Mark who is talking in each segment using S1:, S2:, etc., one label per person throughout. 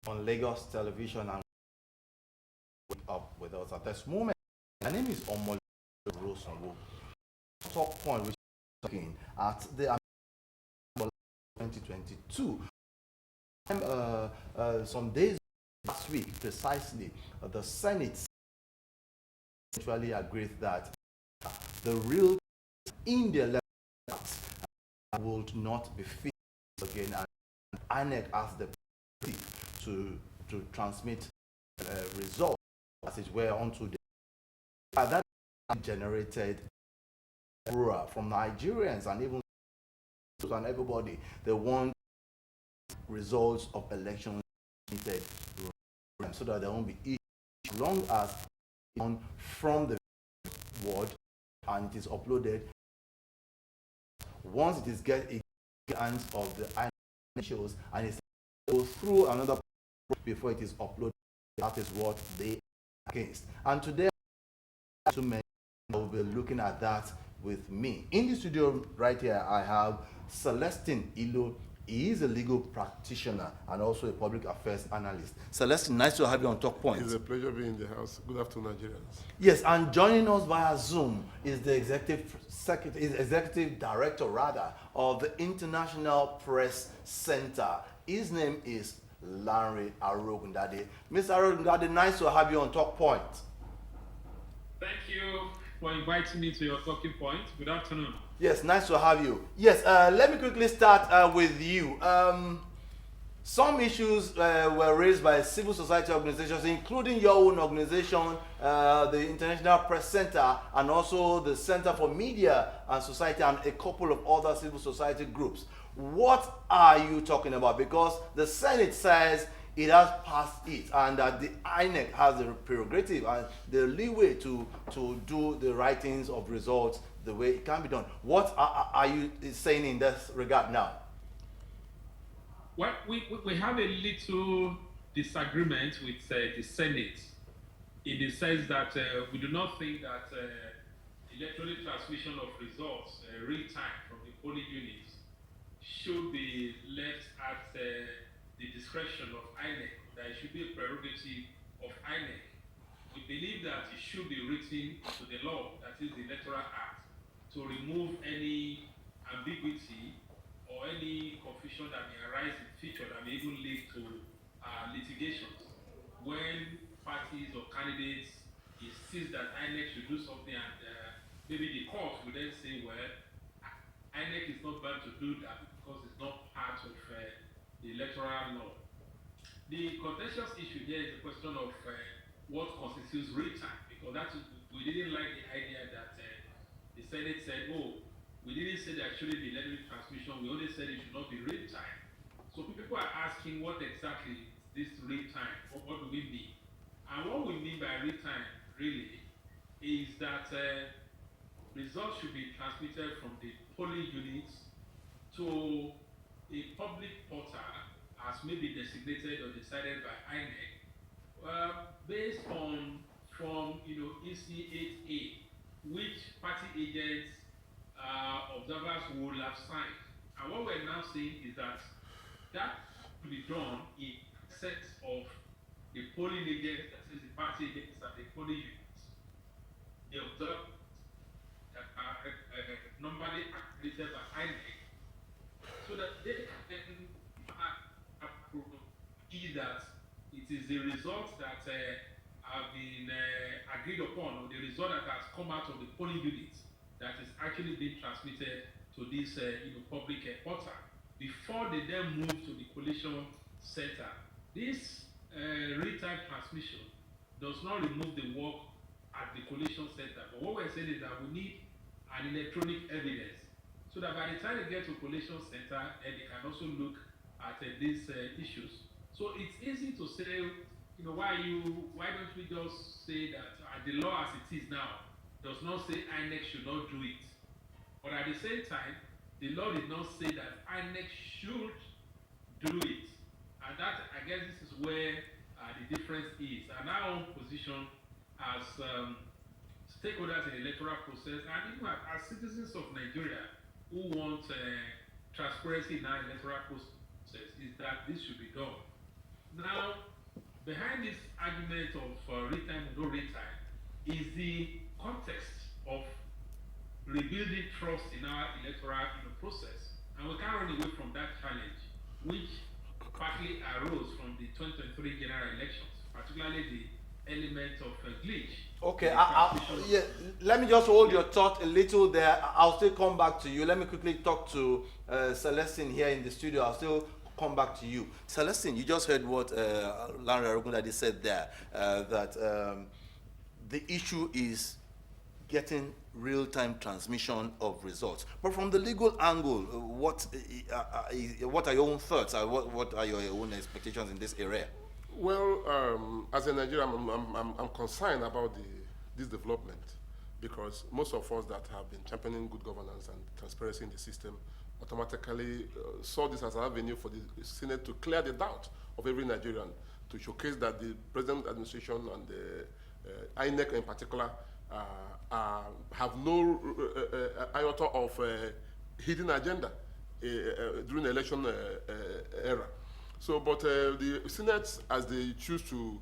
S1: on Lagos television and up with us at this moment. My name is Omol Rosanwo. Top point which is looking at the 2022. Some days last week, precisely, the Senate eventually agreed that the real in the Electoral Act would not be fixed again, and INEC has the to transmit results as it were onto the that generated from Nigerians and even and everybody. They want results of elections so that there won't be issues as long as on from the word and it is uploaded. Once it is get in the hands of the INEC shows and it goes through another before it is uploaded, that is what they are against. And today, will be looking at that with me. In the studio right here, I have Celestine Ilo. He is a legal practitioner and also a public affairs analyst. Celestine, nice to have you on Talk Point.
S2: It's a pleasure being in the house. Good afternoon, Nigerians.
S1: Yes, and joining us via Zoom is the executive director of the International Press Center. His name is Larry Arogundade. Mr. Arogundade, nice to have you on Talk Point.
S3: Thank you for inviting me to your talking point. Good afternoon.
S1: Yes, nice to have you. Yes, let me quickly start with you. Some issues were raised by civil society organizations, including your own organization, the International Press Center, and also the Center for Media and Society, and a couple of other civil society groups. What are you talking about? Because the Senate says it has passed it, and that the INEC has the prerogative and the leeway to do the writings of results the way it can be done. What are you saying in this regard now?
S3: Well, we have a little disagreement with the Senate in the sense that we do not think that electronic transmission of results real time from the polling units should be left at the discretion of INEC. That it should be a prerogative of INEC. We believe that it should be written into the law, that is the Electoral Act, to remove any ambiguity or any confusion that may arise in the future that may even lead to litigations. When parties or candidates insist that INEC should do something and maybe the court will then say, well, INEC is not bound to do that because it's not part of the electoral law. The contentious issue here is the question of what constitutes real time, because we didn't like the idea that the Senate said, oh, we didn't say there shouldn't be electronic transmission, we only said it should not be real time. So people are asking what exactly is this real time, what do we mean? And what we mean by real time really is that results should be transmitted from the polling units to a public portal as may be designated or decided by INEC based on from EC 8A, which party agents observers will have signed. And what we're now saying is that will be done in sets of the polling agents, that is the party agents and the polling units. The observers that are normally accredited by INEC, so that they can approve that it is the results that have been agreed upon, or the result that has come out of the polling units that is actually being transmitted to this public portal before they then move to the collation center. This real-time transmission does not remove the work at the collation center, but what we're saying is that we need an electronic evidence so that by the time they get to collation center, they can also look at these issues. So it's easy to say, why don't we just say that the law as it is now does not say INEC should not do it. But at the same time, the law did not say that INEC should do it. And that, I guess this is where the difference is. And our own position as stakeholders in the electoral process, and even as citizens of Nigeria who want transparency in our electoral process, is that this should be done. Now, behind this argument of real time or no real time is the context of rebuilding trust in our electoral process. And we can't run away from that challenge, which partly arose from the 2023 general elections, particularly the element of glitch.
S1: Okay, yeah, let me just hold your thought a little there. I'll still come back to you. Let me quickly talk to Celestine here in the studio. I'll still come back to you. Celestine, you just heard what Larry Arugundade said there, that the issue is getting real-time transmission of results. But from the legal angle, what are your own thoughts? What are your own expectations in this area?
S2: Well, as a Nigerian, I'm concerned about this development because most of us that have been championing good governance and transparency in the system automatically saw this as an avenue for the Senate to clear the doubt of every Nigerian, to showcase that the present administration and the INEC in particular have no iota of hidden agenda during the election era. So, but the Senate, as they choose to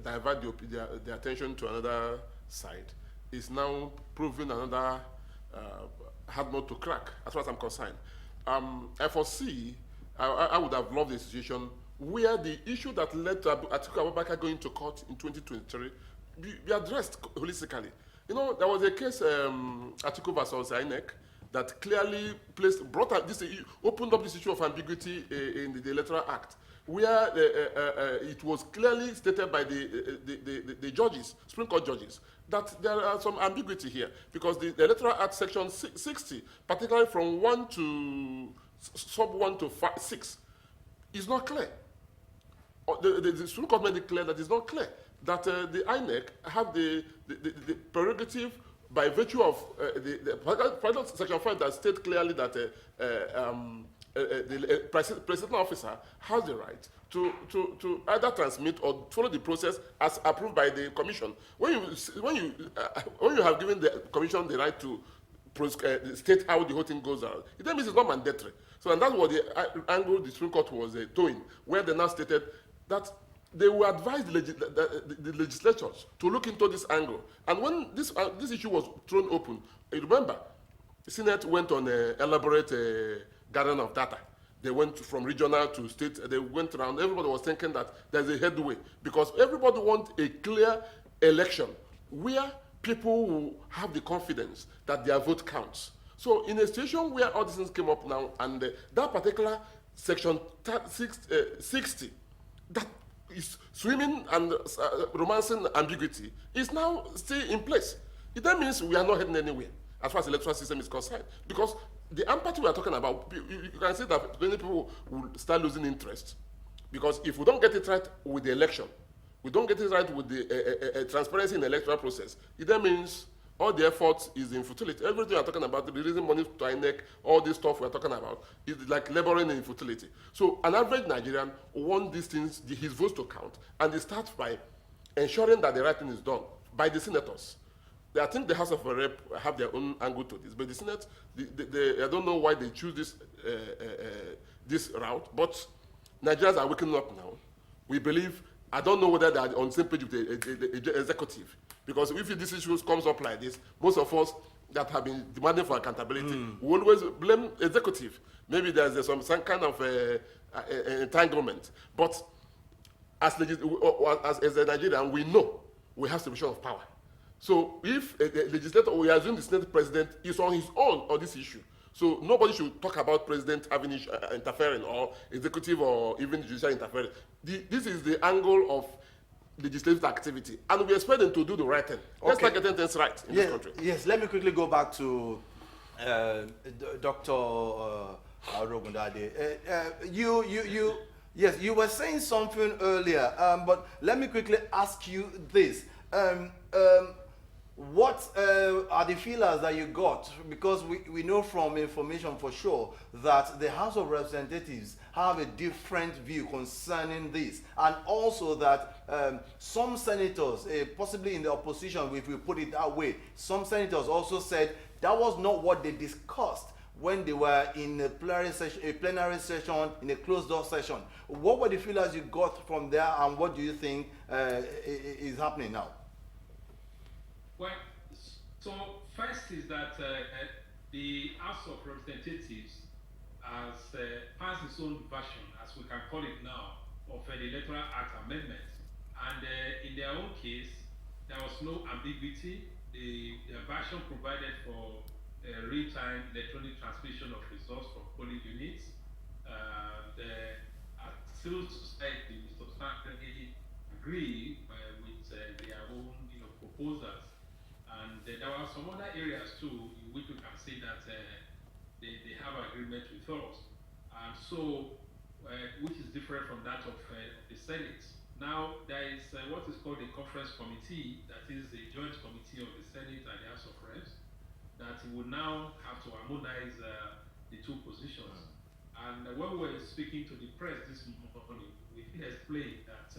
S2: divert their attention to another side, is now proving another hard nut to crack, as far as I'm concerned. I foresee, I would have loved a situation where the issue that led to Atiku Abubakar going to court in 2023 be addressed holistically. You know, there was a case, Atiku versus INEC, that clearly opened up this issue of ambiguity in the Electoral Act, where it was clearly stated by the judges, Supreme Court judges, that there are some ambiguity here, because the Electoral Act section 60, particularly from 1 to sub 1 to 6, is not clear. The Supreme Court made it clear that it's not clear, that the INEC have the prerogative by virtue of the section 5 that states clearly that the presiding officer has the right to either transmit or follow the process as approved by the commission. When you have given the commission the right to state how the whole thing goes out, it then means it's not mandatory. So, and that's what the angle the Supreme Court was doing, where they now stated that they will advise the legislatures to look into this angle. And when this issue was thrown open, you remember, the Senate went on an elaborate gathering of data. They went from regional to state. They went around. Everybody was thinking that there's a headway, because everybody wants a clear election where people will have the confidence that their vote counts. So in a situation where all these things came up now, and that particular section 60, that is swimming and romancing ambiguity, is now still in place. That means we are not heading anywhere as far as the electoral system is concerned, because the empathy we are talking about, you can see that many people will start losing interest, because if we don't get it right with the election, we don't get it right with the transparency in the electoral process, it then means all the effort is in futility. Everything we are talking about, releasing money to INEC, all this stuff we are talking about, is like laboring in futility. So an average Nigerian wants these things, his votes to count, and it starts by ensuring that the right thing is done by the senators. I think the House of Rep have their own angle to this, but the Senate, I don't know why they choose this route, but Nigerians are waking up now. We believe, I don't know whether they are on the same page with the executive, because if this issue comes up like this, most of us that have been demanding for accountability will always blame executive. Maybe there's some kind of entanglement. But as a Nigerian, we know we have separation of power. So if a legislator, we assume the Senate president is on his own on this issue. So nobody should talk about president having interfering, or executive or even judicial interfering. This is the angle of legislative activity, and we expect them to do the right thing. Let's start getting things right in this country.
S1: Yes, let me quickly go back to Dr. Arugundade. Yes, you were saying something earlier, but let me quickly ask you this. What are the feelers that you got? Because we know from information for sure that the House of Representatives have a different view concerning this, and also that some senators, possibly in the opposition, if we put it that way, some senators also said that was not what they discussed when they were in a plenary session, in a closed door session. What were the feelers you got from there, and what do you think is happening now?
S3: Well, so first is that the House of Representatives has passed its own version, as we can call it now, of the Electoral Act amendment. And in their own case, there was no ambiguity. The version provided for real-time electronic transmission of results from polling units. The civil society substantially agree with their own proposals. And there are some other areas too in which we can see that they have agreement with us. And so, which is different from that of the Senate. Now, there is what is called a conference committee, that is the joint committee of the Senate and the House of Reps, that will now have to harmonize the two positions. And when we were speaking to the press this morning, we explained that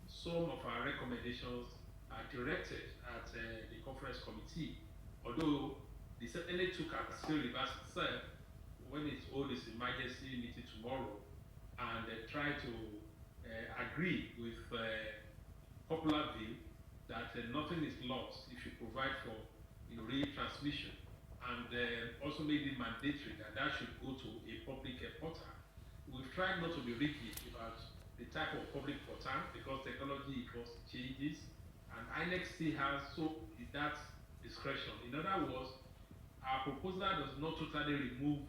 S3: some of our recommendations are directed at the conference committee, although the Senate took and still reverse itself when it holds its emergency meeting tomorrow and try to agree with popular view that nothing is lost if you provide for real transmission, and also made it mandatory that that should go to a public portal. We've tried not to be rigid about the type of public portal because technology evolves, changes, and INEC still has that discretion. In other words, our proposal does not totally remove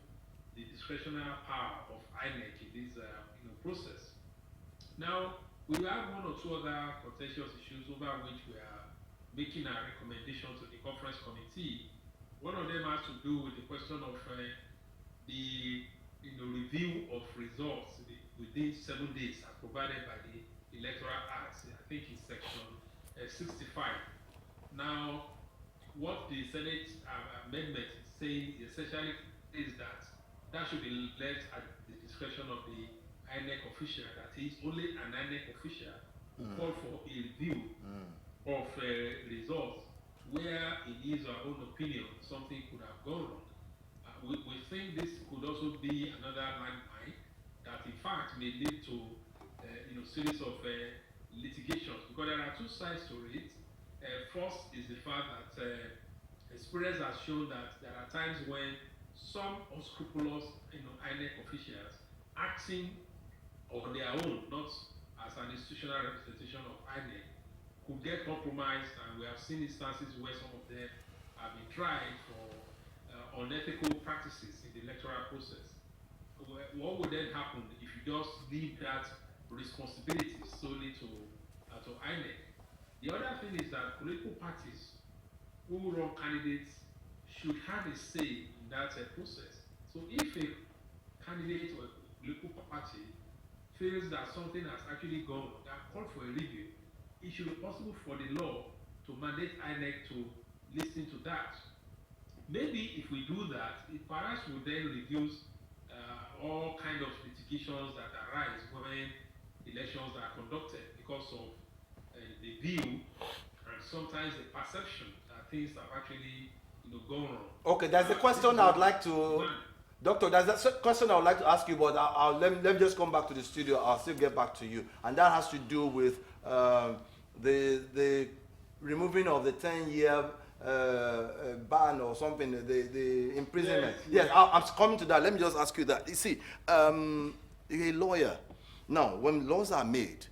S3: the discretionary power of INEC in this process. Now, we have one or two other contentious issues over which we are making our recommendation to the conference committee. One of them has to do with the question of the review of results within 7 days as provided by the Electoral Act. I think it's section 65. Now, what the Senate amendment is saying essentially is that should be left at the discretion of the INEC official. That is, only an INEC official will call for a review of results where, in his or her own opinion, something could have gone wrong. We think this could also be another landmine that, in fact, may lead to series of litigations, because there are two sides to it. First is the fact that experience has shown that there are times when some unscrupulous INEC officials acting on their own, not as an institutional representation of INEC, could get compromised, and we have seen instances where some of them have been tried for unethical practices in the electoral process. What would then happen if you just leave that responsibility solely to INEC? The other thing is that political parties who run candidates should have a say in that process. So if a candidate or a political party feels that something has actually gone wrong, that called for a review, it should be possible for the law to mandate INEC to listen to that. Maybe if we do that, it perhaps will then reduce all kind of litigations that arise when elections are conducted because of the view and sometimes the perception that things have actually gone wrong.
S1: Okay, that's the question I would like to, Doctor, that's the question I would like to ask you, but let me just come back to the studio. I'll still get back to you, and that has to do with the removing of the 10-year ban or something, the imprisonment. Yes, I'm coming to that. Let me just ask you that. You see, you're a lawyer. Now, when laws are made,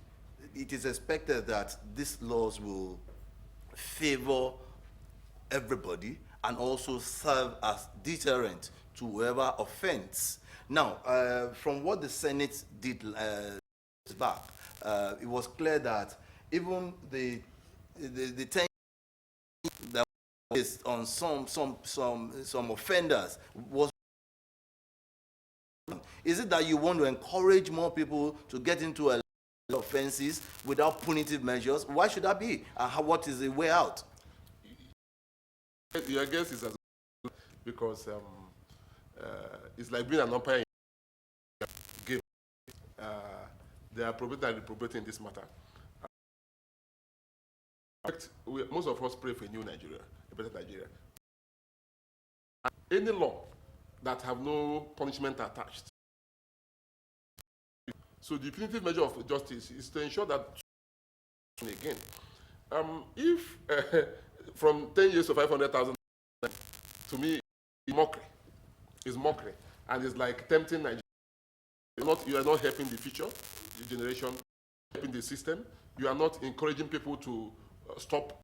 S1: it is expected that these laws will favor everybody and also serve as deterrent to whoever offends. Now, from what the Senate did back, it was clear that even the 10 that was on some offenders was. Is it that you want to encourage more people to get into offenses without punitive measures? Why should that be? And what is the way out?
S2: Your guess is as good because it's like being an umpire in game. They are appropriate and reprobating in this matter. Most of us pray for a new Nigeria, a better Nigeria. Any law that have no punishment attached. So the punitive measure of justice is to ensure that again, if from 10 years to 500,000, to me, is mockery, and it's like tempting Nigeria. You are not helping the future generation, helping the system. You are not encouraging people to stop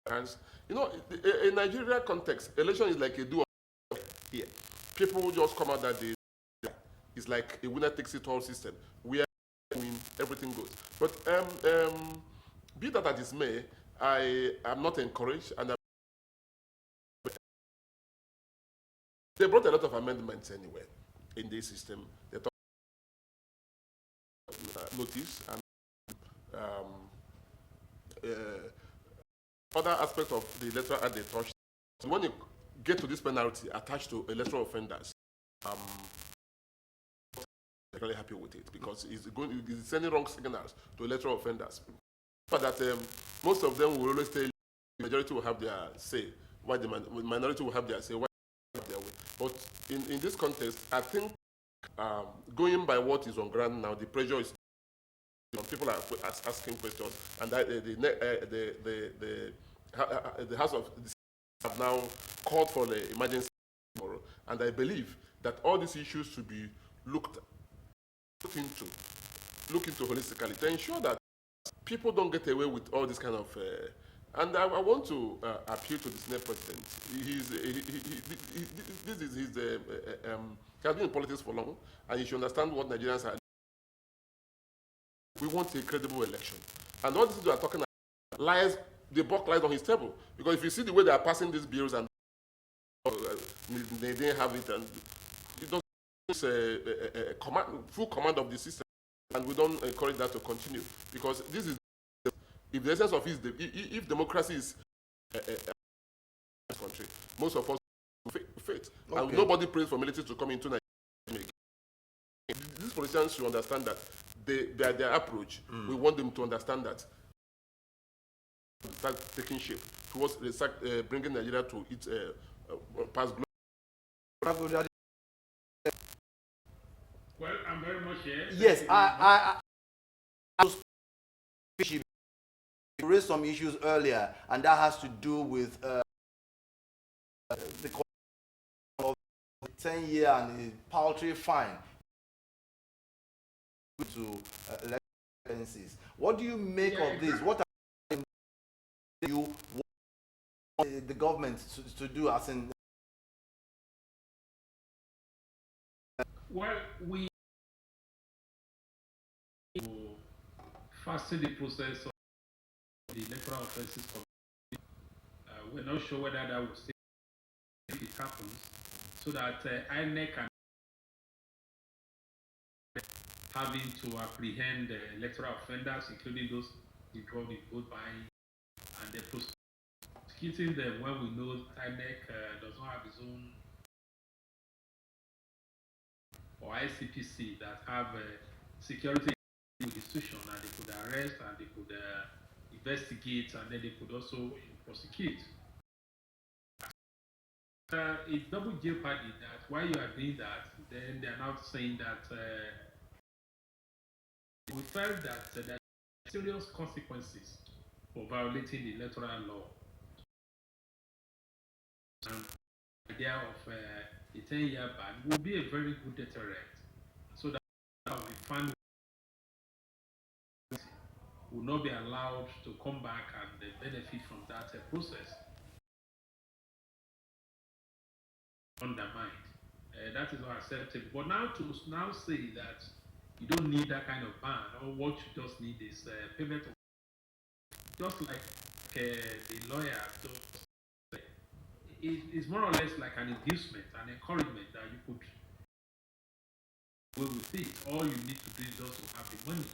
S2: hands. You know, in Nigeria context, election is like a do or here. People just come out that day. It's like a winner takes it all system where everything goes. But be that as it may, I am not encouraged, and they brought a lot of amendments anyway in this system. They talk notice and other aspect of the electoral act they touched. So when you get to this penalty attached to electoral offenders, I'm really happy with it because it's sending wrong signals to electoral offenders. But that most of them will always say the majority will have their say, while the minority will have their say, while they have their way. But in this context, I think going by what is on ground now, the pressure is people are asking questions, and that, the House of the have now called for the emergency tomorrow, and I believe that all these issues should be looked into holistically to ensure that people don't get away with all this kind of. And I want to appeal to the Senate President. This is his. He has been in politics for long, and he should understand what Nigerians are. We want a credible election, and all these people are talking about lies. The buck lies on his table, because if you see the way they are passing these bills and they didn't have it, and it doesn't full command of the system, and we don't encourage that to continue, because this is if the essence of it is if democracy is this country, most of us faith, okay. And nobody prays for military to come into Nigeria. These politicians should understand that their approach. We want them to understand that start taking shape towards bringing Nigeria to its past glory.
S3: Well, I'm very much here.
S1: Yes, I raised some issues earlier, and that has to do with the 10-year and a paltry fine to expenses. What do you make of this? What are you want the government to do as in?
S3: Well, we fasten the process of the electoral offences committee. We're not sure whether that will stay if it happens, so that INEC can having to apprehend electoral offenders, including those involved in vote buying, and the prosecuting them when we know INEC does not have its own, or ICPC that have security institution, and they could arrest and they could investigate, and then they could also prosecute. It's double jeopardy that while you are doing that, then they are now saying that we felt that there are serious consequences for violating the electoral law. And the idea of a 10-year ban will be a very good deterrent, so that we find will not be allowed to come back and benefit from that process undermined. That is not acceptable. But now to say that you don't need that kind of ban, or what you just need is payment of, just like the lawyer just said, it's more or less like an inducement, an encouragement that you could go with it. All you need to do is just to have the money.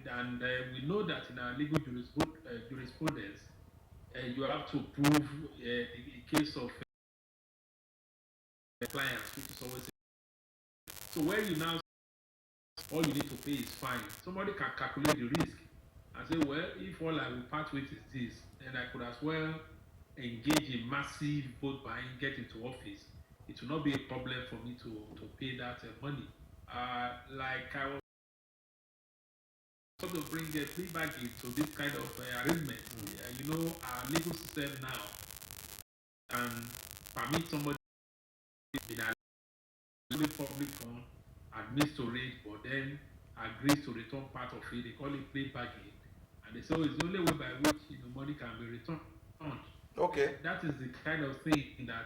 S3: And we know that in our legal jurisprudence, you have to prove the case of clients, which is always so where you now all you need to pay is fine. Somebody can calculate the risk and say, well, if all I will part with is this, then I could as well engage in massive vote buying, get into office, it will not be a problem for me to pay that money. Like I was to bring a plea baggage to this kind of arrangement. You know, our legal system now can permit somebody in a public fund, admits to it, but then agrees to return part of it. They call it plea baggage, and they say it's the only way by which money can be returned.
S1: Okay.
S3: That is the kind of thing that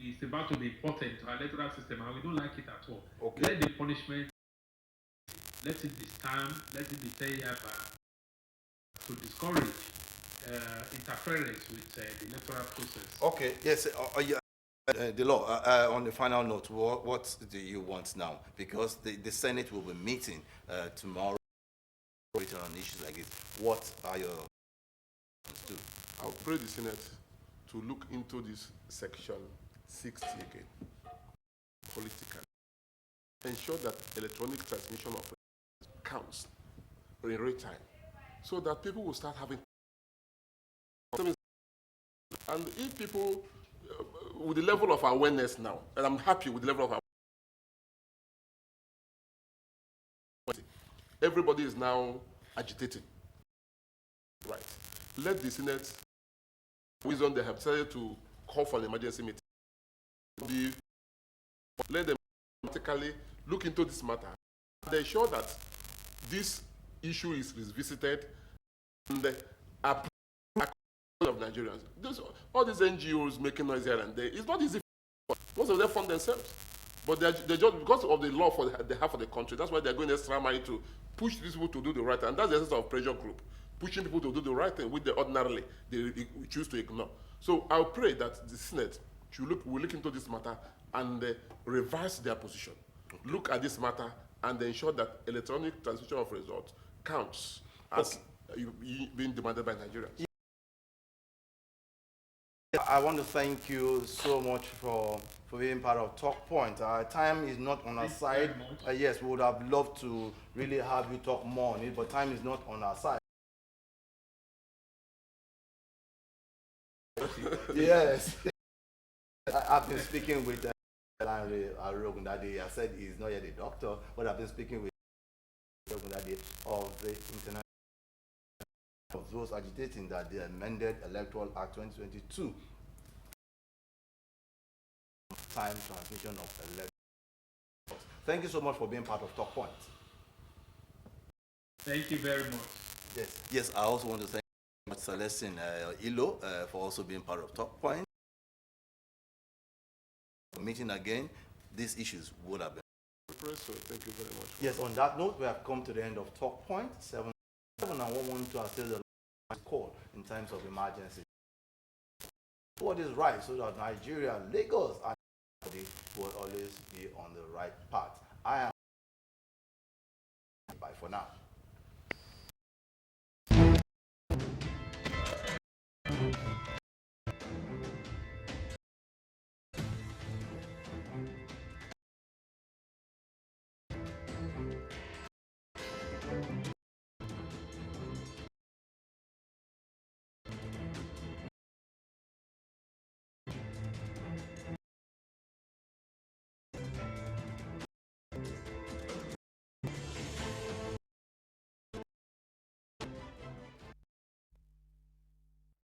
S3: is about to be important to our electoral system, and we don't like it at all.
S1: Okay.
S3: Let the punishment, let it be stern, let it be 10-year ban to discourage interference with the electoral process.
S1: Okay. Yes. The law. On the final note, what do you want now? Because the Senate will be meeting tomorrow on issues like this. What are your plans to?
S2: I'll pray the Senate to look into this section 60 again, politically. Ensure that electronic transmission of counts in real time, so that people will start having. And if people, with the level of awareness now, and I'm happy with the level of awareness, everybody is now agitating. Right. Let the Senate, wisdom they have decided to call for an emergency meeting. Let them practically look into this matter and ensure that this issue is revisited and approved of Nigerians. All these NGOs making noise here and there, it's not easy for them. Most of them fund themselves. But they just, because of the law for the half of the country, that's why they're going extra mile to push these people to do the right thing. And that's the essence of pressure group, pushing people to do the right thing, which they ordinarily they choose to ignore. So I'll pray that the Senate will look into this matter and reverse their position. Okay. Look at this matter and ensure that electronic transmission of results counts as being demanded by Nigerians.
S1: I want to thank you so much for being part of Talk Point. Our time is not on our side. Yes, we would have loved to really have you talk more on it, but time is not on our side. Yes. I've been speaking with Arogun that day. I said he's not yet a doctor, but I've been speaking with Arogun that day of the international of those agitating that the Amended Electoral Act 2022 time transmission of elections. Thank you so much for being part of Talk Point.
S3: Thank you very much.
S1: Yes. I also want to thank Celestine Ilo for also being part of Talk Point. Meeting again, these issues would have been.
S2: Thank you very much.
S1: Yes. On that note, we have come to the end of Talk Point 7. And 112 are still the call in times of emergency. What is right so that Nigeria, Lagos, and will always be on the right path. I am. Bye for now.